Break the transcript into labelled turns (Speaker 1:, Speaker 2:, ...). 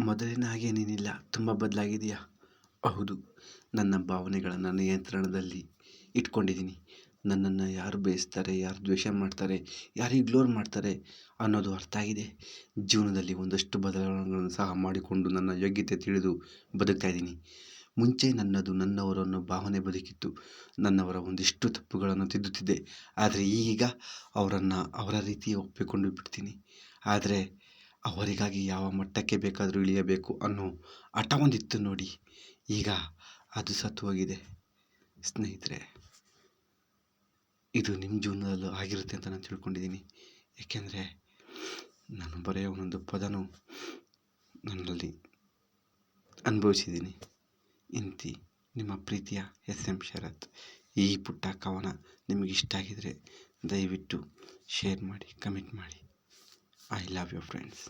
Speaker 1: ಮೊದಲಿನ ಹಾಗೆ ನೀನಿಲ್ಲ, ತುಂಬ ಬದಲಾಗಿದೆಯಾ? ಹೌದು, ನನ್ನ ಭಾವನೆಗಳನ್ನು ನಿಯಂತ್ರಣದಲ್ಲಿ ಇಟ್ಕೊಂಡಿದ್ದೀನಿ. ನನ್ನನ್ನು ಯಾರು ಬಯಸ್ತಾರೆ, ಯಾರು ದ್ವೇಷ ಮಾಡ್ತಾರೆ, ಯಾರು ಇಗ್ನೋರ್ ಮಾಡ್ತಾರೆ ಅನ್ನೋದು ಅರ್ಥ ಆಗಿದೆ. ಜೀವನದಲ್ಲಿ ಒಂದಷ್ಟು ಬದಲಾವಣೆಗಳನ್ನು ಸಹ ಮಾಡಿಕೊಂಡು ನನ್ನ ಯೋಗ್ಯತೆ ತಿಳಿದು ಬದುಕ್ತಾ ಇದ್ದೀನಿ. ಮುಂಚೆ ನನ್ನದು ನನ್ನವರು ಅನ್ನೋ ಭಾವನೆ ಬದುಕಿತ್ತು. ನನ್ನವರ ಒಂದಿಷ್ಟು ತಪ್ಪುಗಳನ್ನು ತಿದ್ದುತ್ತಿದ್ದೆ. ಆದರೆ ಈಗ ಅವರನ್ನು ಅವರ ರೀತಿ ಒಪ್ಪಿಕೊಂಡು ಬಿಡ್ತೀನಿ. ಆದರೆ ಅವರಿಗಾಗಿ ಯಾವ ಮಟ್ಟಕ್ಕೆ ಬೇಕಾದರೂ ಇಳಿಯಬೇಕು ಅನ್ನೋ ಹಠ ಒಂದಿತ್ತು ನೋಡಿ, ಈಗ ಅದು ಸತ್ತು ಹೋಗಿದೆ. ಸ್ನೇಹಿತರೆ, ಇದು ನಿಮ್ಮ ಜೀವನದಲ್ಲೂ ಆಗಿರುತ್ತೆ ಅಂತ ನಾನು ತಿಳ್ಕೊಂಡಿದ್ದೀನಿ. ಏಕೆಂದರೆ ನಾನು ಬರೆಯೋ ಒಂದೊಂದು ಪದನೂ ನನ್ನಲ್ಲಿ ಅನುಭವಿಸಿದ್ದೀನಿ. ಇಂತಿ ನಿಮ್ಮ ಪ್ರೀತಿಯ SM ಶರತ್. ಈ ಪುಟ್ಟ ಕವನ ನಿಮಗಿಷ್ಟ ಆಗಿದರೆ ದಯವಿಟ್ಟು ಶೇರ್ ಮಾಡಿ, ಕಮೆಂಟ್ ಮಾಡಿ. I love you friends.